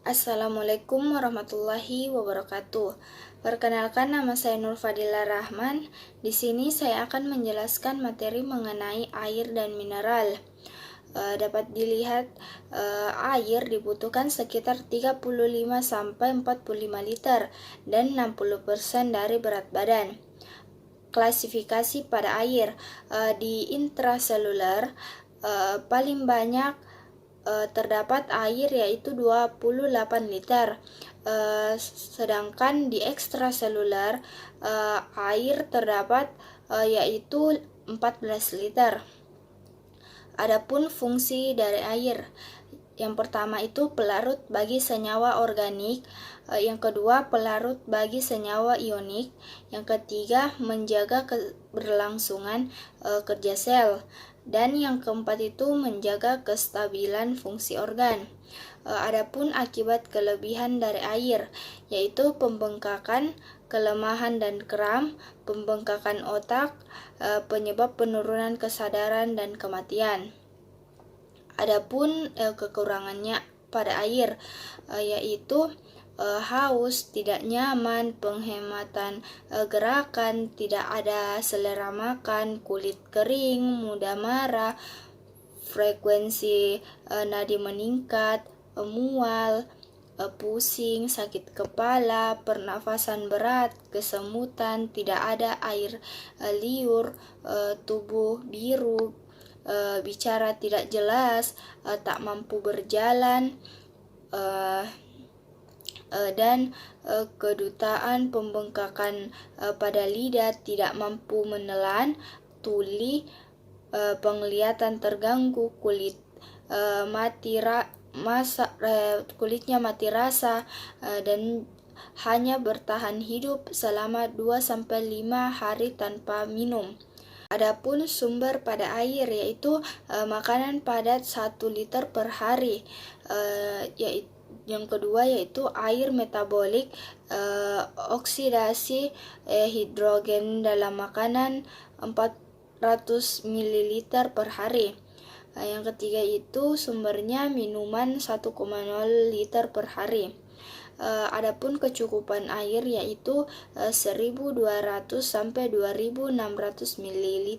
Assalamualaikum warahmatullahi wabarakatuh. Perkenalkan, nama saya Nur Fadila Rahman. Di sini saya akan menjelaskan materi mengenai air dan mineral. Dapat dilihat air dibutuhkan sekitar 35 sampai 45 liter dan 60% dari berat badan. Klasifikasi pada air di intraseluler paling banyak terdapat air yaitu 28 liter. Sedangkan di ekstraseluler air terdapat yaitu 14 liter. Adapun fungsi dari air, yang pertama itu pelarut bagi senyawa organik, yang kedua pelarut bagi senyawa ionik, yang ketiga menjaga keberlangsungan kerja sel, dan yang keempat itu menjaga kestabilan fungsi organ. Adapun akibat kelebihan dari air, yaitu pembengkakan, kelemahan dan kram, pembengkakan otak, penyebab penurunan kesadaran dan kematian. Adapun kekurangannya pada air, yaitu haus, tidak nyaman, penghematan gerakan, tidak ada selera makan, kulit kering, mudah marah, frekuensi nadi meningkat, mual, pusing, sakit kepala, pernafasan berat, kesemutan, tidak ada air liur, tubuh biru, bicara tidak jelas, tak mampu berjalan, dan kedutaan pembengkakan pada lidah, tidak mampu menelan, tuli, penglihatan terganggu, kulitnya mati rasa, dan hanya bertahan hidup selama 2-5 hari tanpa minum. Adapun sumber pada air, yaitu makanan padat 1 liter per hari, yang kedua yaitu air metabolik, oksidasi hidrogen dalam makanan 400 ml per hari. Yang ketiga itu sumbernya minuman 1,0 liter per hari. Adapun kecukupan air yaitu 1.200 sampai 2.600 ml.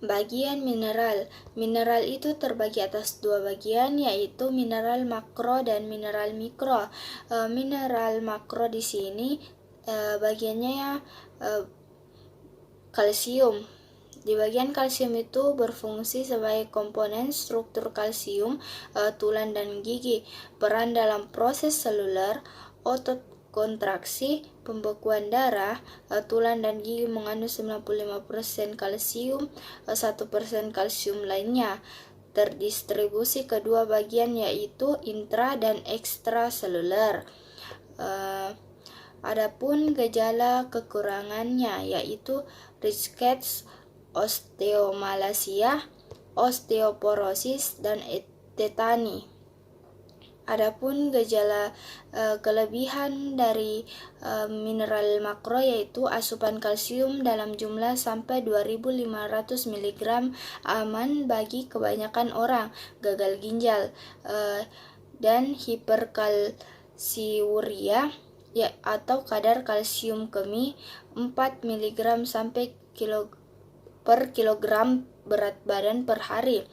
Bagian mineral. Mineral itu terbagi atas 2 bagian, yaitu mineral makro dan mineral mikro. Mineral makro di sini bagiannya kalsium. Di bagian kalsium itu berfungsi sebagai komponen struktur kalsium, tulang dan gigi, peran dalam proses seluler, otot kontraksi, pembekuan darah, tulang dan gigi mengandung 95% kalsium, 1% kalsium lainnya. Terdistribusi kedua bagian yaitu intra dan ekstraseluler. Adapun gejala kekurangannya yaitu rickets, osteomalacia, osteoporosis, dan tetani. Adapun gejala kelebihan dari mineral makro yaitu asupan kalsium dalam jumlah sampai 2.500 mg aman bagi kebanyakan orang, gagal ginjal, dan hiperkalsiuria atau kadar kalsium kemih 4 mg sampai per kilogram berat badan per hari.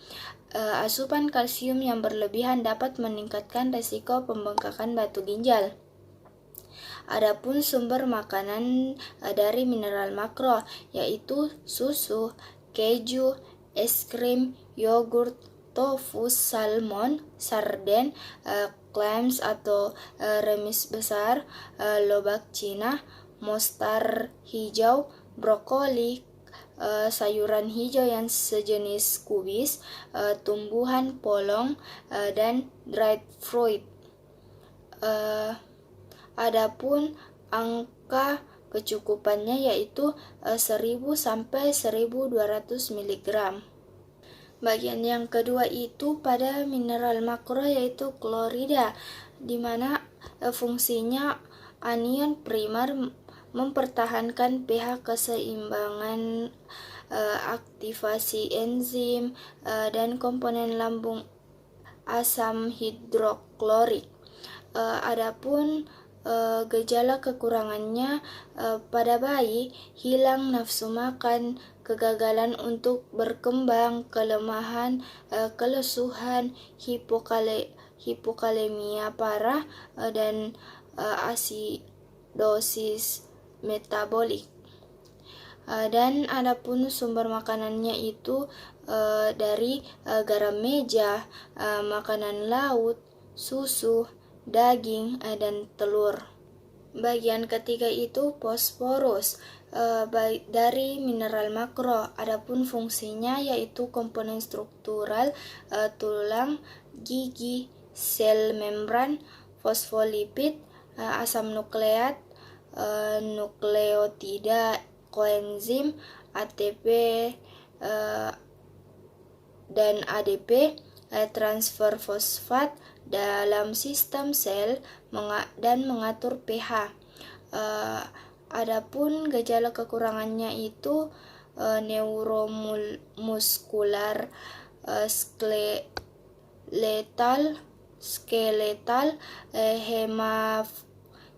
Asupan kalsium yang berlebihan dapat meningkatkan risiko pembengkakan batu ginjal. Adapun sumber makanan dari mineral makro yaitu susu, keju, es krim, yogurt, tofu, salmon, sarden, clams atau remis besar, lobak Cina, monster hijau, brokoli, sayuran hijau yang sejenis kubis, tumbuhan polong, dan dried fruit. Adapun angka kecukupannya yaitu 1.000 sampai 1.200 mg. Bagian yang kedua itu pada mineral makro yaitu klorida, di mana fungsinya anion primer mempertahankan pH keseimbangan, aktivasi enzim, dan komponen lambung asam hidroklorik. Adapun gejala kekurangannya pada bayi, hilang nafsu makan, kegagalan untuk berkembang, kelemahan, kelesuhan, hipokalemia parah, dan asidosis metabolik. Dan adapun sumber makanannya itu dari garam meja, makanan laut, susu, daging, dan telur. Bagian ketiga itu fosforus dari mineral makro. Adapun fungsinya yaitu komponen struktural tulang, gigi, sel membran, fosfolipid, asam nukleat, nukleotida, koenzim, ATP dan ADP, transfer fosfat dalam sistem sel dan mengatur pH. Adapun gejala kekurangannya itu neuromuskular, skeletal,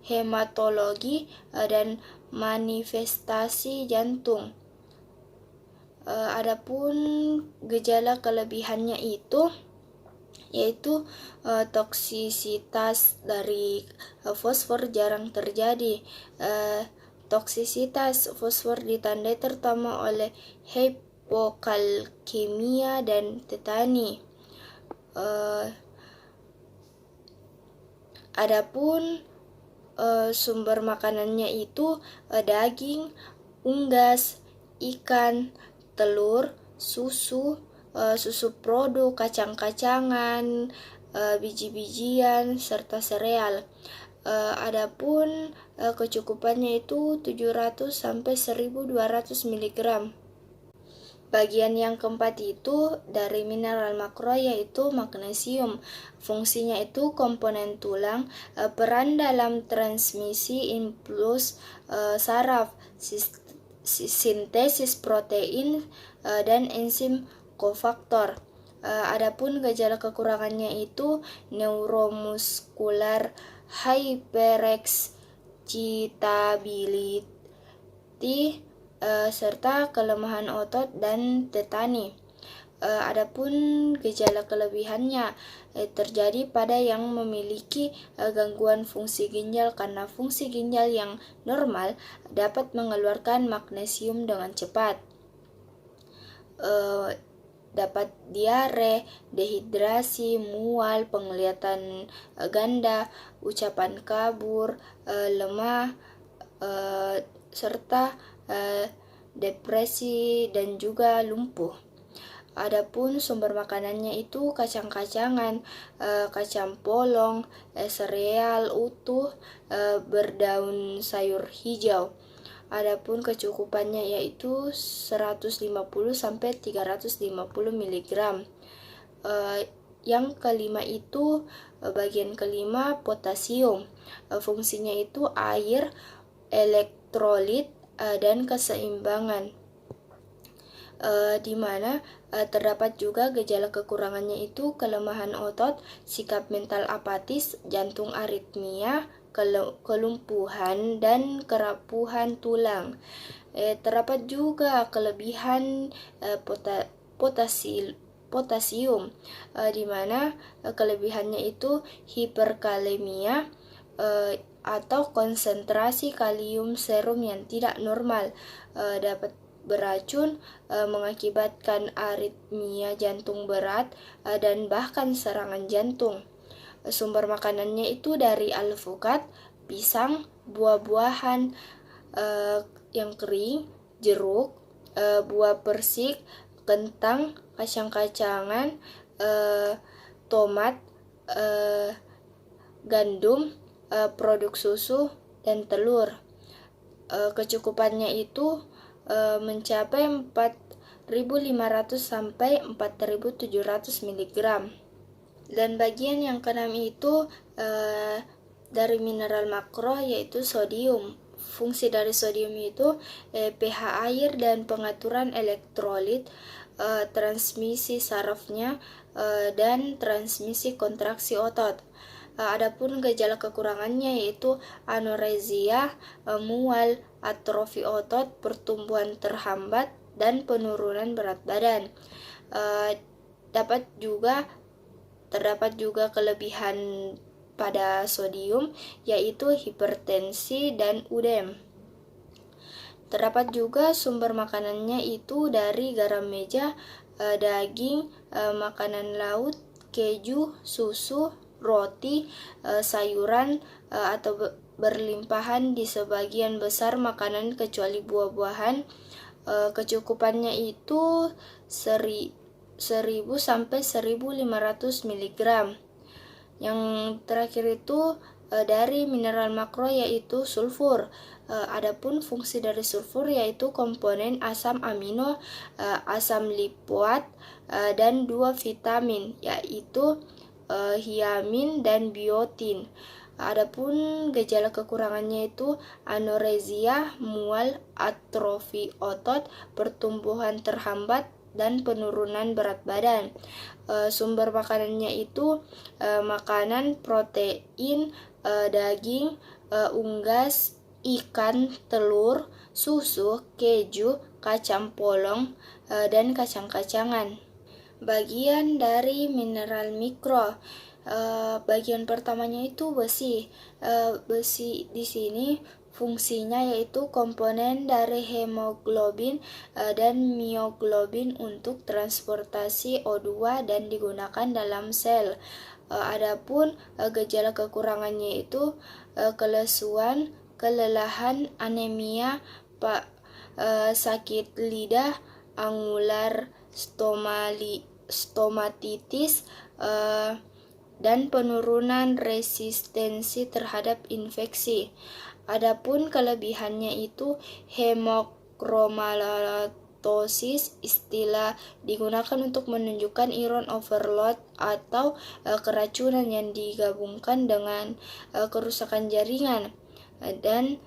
hematologi, dan manifestasi jantung. Adapun gejala kelebihannya itu yaitu toksisitas dari fosfor jarang terjadi. Toksisitas fosfor ditandai terutama oleh hipokalkemia dan tetani. Adapun sumber makanannya itu daging, unggas, ikan, telur, susu produk, kacang-kacangan, biji-bijian, serta sereal. Adapun kecukupannya itu 700 sampai 1200 mg. Bagian yang keempat itu dari mineral makro yaitu magnesium. Fungsinya itu komponen tulang, peran dalam transmisi impuls saraf, sintesis protein, dan enzim kofaktor. Adapun gejala kekurangannya itu neuromuskular hyperexcitability, serta kelemahan otot dan tetani. Adapun gejala kelebihannya terjadi pada yang memiliki gangguan fungsi ginjal, karena fungsi ginjal yang normal dapat mengeluarkan magnesium dengan cepat. Dapat diare, dehidrasi, mual, penglihatan ganda, ucapan kabur, lemah, serta depresi dan juga lumpuh. Adapun sumber makanannya itu kacang-kacangan, kacang polong, sereal utuh, berdaun sayur hijau. Adapun kecukupannya yaitu 150 sampai 350 mg. Yang kelima itu bagian kelima potasium. Fungsinya itu air, elektrolit, dan keseimbangan. Di mana terdapat juga gejala kekurangannya itu kelemahan otot, sikap mental apatis, jantung aritmia, kelumpuhan, dan kerapuhan tulang. Terdapat juga kelebihan potasium, di mana kelebihannya itu hiperkalemia, atau konsentrasi kalium serum yang tidak normal, dapat beracun, mengakibatkan aritmia jantung berat, dan bahkan serangan jantung. Sumber makanannya itu dari alpukat, pisang, buah-buahan yang kering, jeruk, buah persik, kentang, kacang-kacangan, tomat, gandum, produk susu, dan telur. Kecukupannya itu mencapai 4.500 sampai 4.700 mg. Dan bagian yang keenam itu dari mineral makro yaitu sodium. Fungsi dari sodium itu pH air dan pengaturan elektrolit, transmisi sarafnya, dan transmisi kontraksi otot. Adapun gejala kekurangannya yaitu anoreksia, mual, atrofi otot, pertumbuhan terhambat, dan penurunan berat badan. Terdapat juga kelebihan pada sodium, yaitu hipertensi dan udem. Terdapat juga sumber makanannya itu dari garam meja, daging, makanan laut, keju, susu, roti, sayuran, atau berlimpahan di sebagian besar makanan kecuali buah-buahan. Kecukupannya itu 1000 sampai 1500 mg. Yang terakhir itu dari mineral makro yaitu sulfur. Adapun fungsi dari sulfur yaitu komponen asam amino, asam lipoat, dan 2 vitamin yaitu hiamin dan biotin. Adapun gejala kekurangannya itu anoreksia, mual, atrofi otot, pertumbuhan terhambat, dan penurunan berat badan. Sumber makanannya itu makanan protein, daging, unggas, ikan, telur, susu, keju, kacang polong, dan kacang-kacangan. Bagian dari mineral mikro. Bagian pertamanya itu besi. Besi di sini fungsinya yaitu komponen dari hemoglobin dan mioglobin untuk transportasi O2 dan digunakan dalam sel. Adapun gejala kekurangannya itu kelesuan, kelelahan, anemia, sakit lidah, angular stomatitis, dan penurunan resistensi terhadap infeksi. Adapun kelebihannya itu hemokromalatosis, istilah digunakan untuk menunjukkan iron overload atau keracunan yang digabungkan dengan kerusakan jaringan. Dan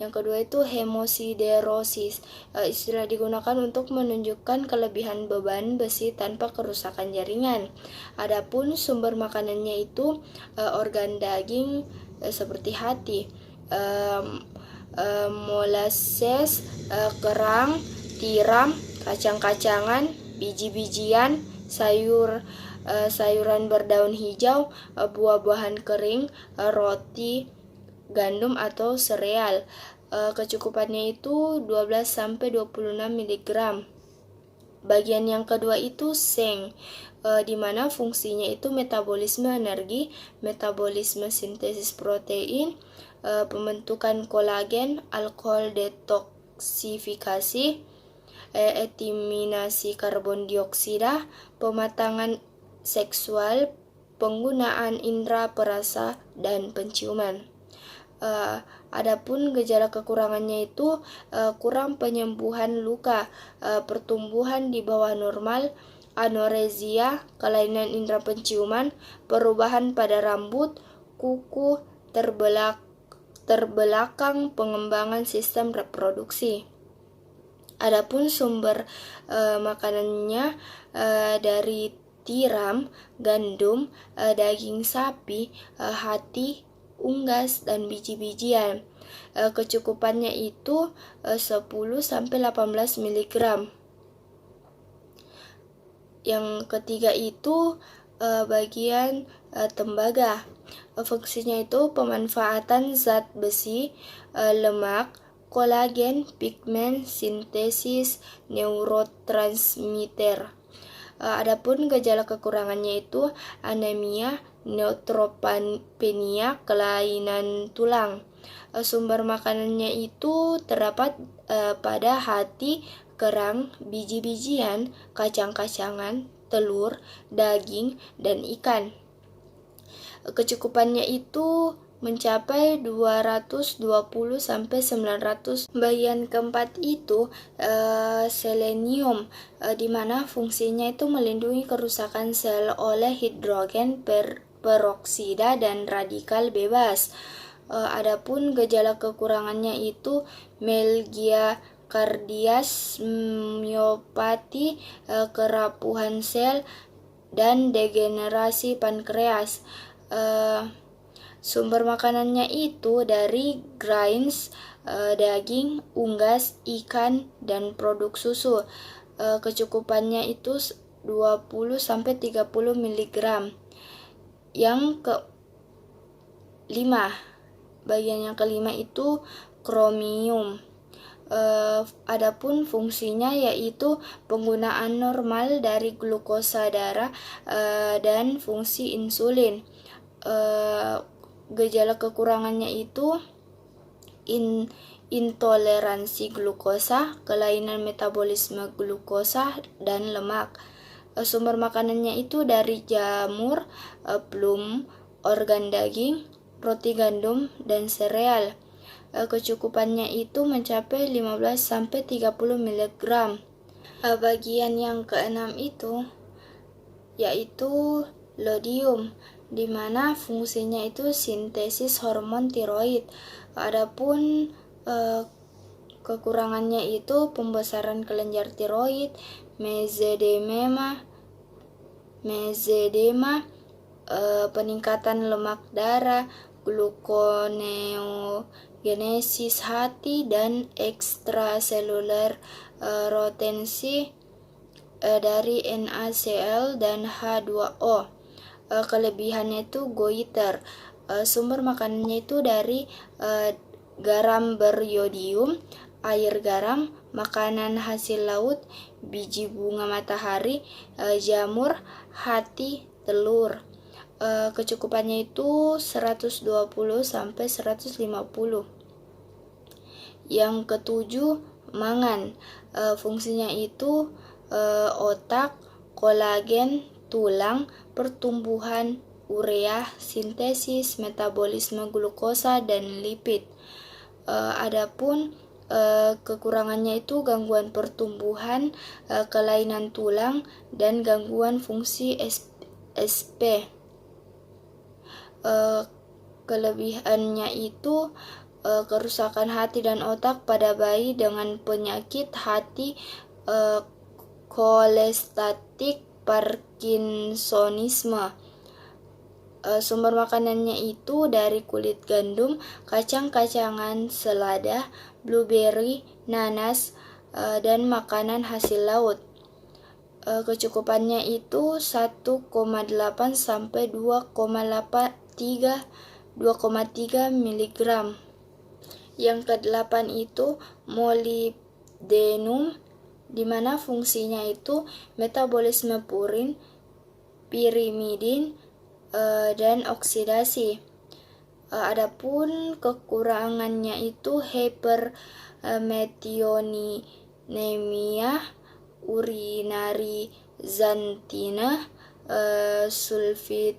yang kedua itu hemosiderosis, istilah digunakan untuk menunjukkan kelebihan beban besi tanpa kerusakan jaringan. Adapun sumber makanannya itu organ daging seperti hati, molasses, kerang, tiram, kacang-kacangan, biji-bijian, sayuran berdaun hijau, buah-buahan kering, roti, gandum atau sereal. Kecukupannya itu 12 sampai 26 mg. Bagian yang kedua itu seng, di mana fungsinya itu metabolisme energi, metabolisme sintesis protein, pembentukan kolagen, alkohol detoksifikasi, eliminasi karbon dioksida, pematangan seksual, penggunaan indera perasa, dan penciuman. Adapun gejala kekurangannya itu kurang penyembuhan luka, pertumbuhan di bawah normal, anoreksia, kelainan indera penciuman, perubahan pada rambut, kuku, terbelakang, pengembangan sistem reproduksi. Adapun sumber makanannya dari tiram, gandum, daging sapi, hati, unggas, dan biji-bijian. Kecukupannya itu 10 sampai 18 mg. Yang ketiga itu bagian tembaga. Fungsinya itu pemanfaatan zat besi, lemak, kolagen, pigmen, sintesis neurotransmitter. Adapun gejala kekurangannya itu anemia, neutropenia, kelainan tulang. Sumber makanannya itu terdapat pada hati, kerang, biji-bijian, kacang-kacangan, telur, daging, dan ikan. Kecukupannya itu mencapai 220 sampai 900. Bagian keempat itu selenium, di mana fungsinya itu melindungi kerusakan sel oleh hidrogen peroksida dan radikal bebas. Adapun gejala kekurangannya itu melgia kardias, miopati, kerapuhan sel, dan degenerasi pankreas. Sumber makanannya itu dari grains, daging, unggas, ikan, dan produk susu. Kecukupannya itu 20-30 mg. Yang kelima, bagian yang kelima itu kromium. Adapun fungsinya yaitu penggunaan normal dari glukosa darah dan fungsi insulin. Gejala kekurangannya itu intoleransi glukosa, kelainan metabolisme glukosa dan lemak. Sumber makanannya itu dari jamur, plum, organ daging, roti gandum, dan sereal. Kecukupannya itu mencapai 15-30 mg. Bagian yang keenam itu yaitu lodium, di mana fungsinya itu sintesis hormon tiroid. Adapun kekurangannya itu pembesaran kelenjar tiroid, mezedema, peningkatan lemak darah, gluconeogenesis hati, dan ekstraseluler retensi dari NaCl dan H2O. Kelebihannya itu goiter. Sumber makanannya itu dari garam beriodium, air garam, makanan hasil laut, biji bunga matahari, jamur, hati, telur. Kecukupannya itu 120-150. Yang ketujuh, mangan. Fungsinya itu otak, kolagen, tulang, pertumbuhan, urea, sintesis, metabolisme glukosa, dan lipid. Adapun kekurangannya itu gangguan pertumbuhan, kelainan tulang, dan gangguan fungsi SP. Kelebihannya itu kerusakan hati dan otak pada bayi dengan penyakit hati, kolestatik, Parkinsonisme. Sumber makanannya itu dari kulit gandum, kacang-kacangan, selada, blueberry, nanas, dan makanan hasil laut. Kecukupannya itu 1,8-2,3 mg. Yang kedelapan itu molybdenum, di mana fungsinya itu metabolisme purin, pirimidin, dan oksidasi. Adapun kekurangannya itu hypermethionemia, urinari xanthine, sulfit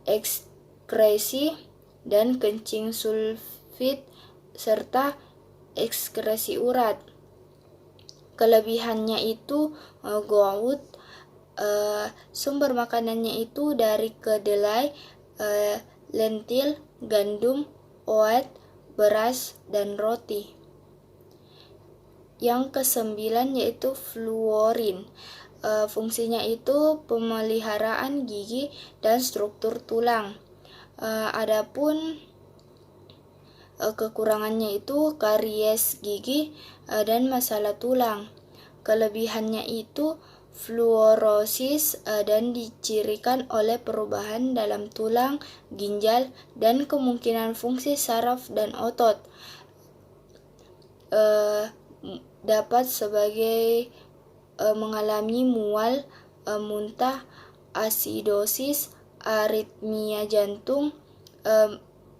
ekskresi, dan kencing sulfit, serta ekskresi urat. Kelebihannya itu gout. Sumber makanannya itu dari kedelai, lentil, gandum, oat, beras, dan roti. Yang kesembilan yaitu fluorin. Fungsinya itu pemeliharaan gigi dan struktur tulang. Adapun kekurangannya itu karies gigi dan masalah tulang. Kelebihannya itu fluorosis dan dicirikan oleh perubahan dalam tulang, ginjal, dan kemungkinan fungsi saraf dan otot. Dapat sebagai mengalami mual, muntah, asidosis, aritmia jantung.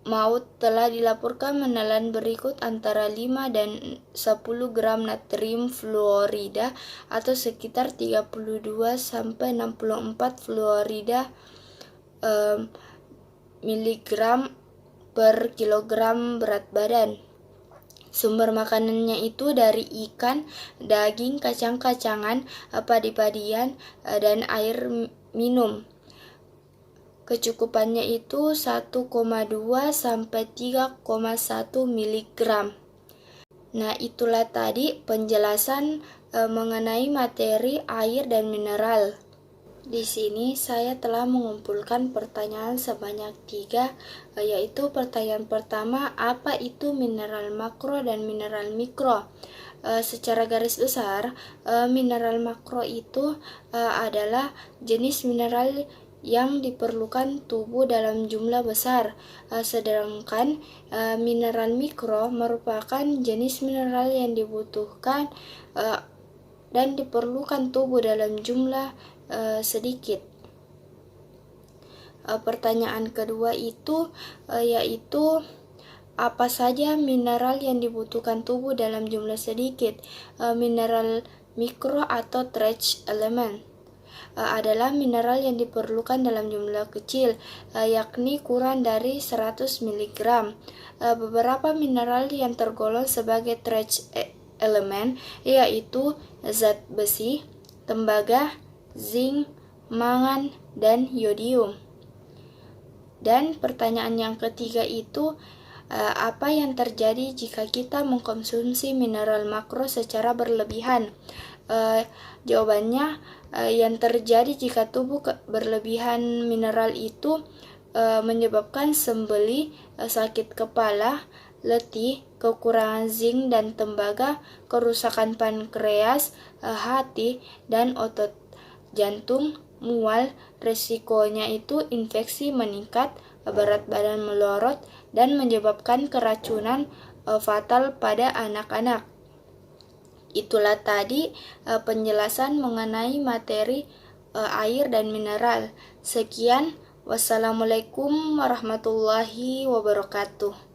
Maut telah dilaporkan menelan berikut antara 5 dan 10 gram natrium fluorida atau sekitar 32-64 fluorida miligram per kilogram berat badan. Sumber makanannya itu dari ikan, daging, kacang-kacangan, padi-padian, dan air minum. Kecukupannya itu 1,2-3,1 mg. Nah, itulah tadi penjelasan mengenai materi air dan mineral. Di sini saya telah mengumpulkan pertanyaan sebanyak 3, yaitu pertanyaan pertama, apa itu mineral makro dan mineral mikro? Secara garis besar, mineral makro itu adalah jenis mineral yang diperlukan tubuh dalam jumlah besar, sedangkan mineral mikro merupakan jenis mineral yang dibutuhkan dan diperlukan tubuh dalam jumlah sedikit. Pertanyaan kedua itu yaitu apa saja mineral yang dibutuhkan tubuh dalam jumlah sedikit? Mineral mikro atau trace element adalah mineral yang diperlukan dalam jumlah kecil, yakni kurang dari 100 mg. Beberapa mineral yang tergolong sebagai trace element yaitu zat besi, tembaga, zinc, mangan, dan yodium. Dan pertanyaan yang ketiga itu, apa yang terjadi jika kita mengkonsumsi mineral makro secara berlebihan? Jawabannya, yang terjadi jika tubuh berlebihan mineral itu menyebabkan sembeli, sakit kepala, letih, kekurangan zinc dan tembaga, kerusakan pankreas, hati, dan otot jantung, mual. Resikonya itu infeksi meningkat, berat badan melorot, dan menyebabkan keracunan fatal pada anak-anak. Itulah tadi penjelasan mengenai materi air dan mineral. Sekian, wassalamualaikum warahmatullahi wabarakatuh.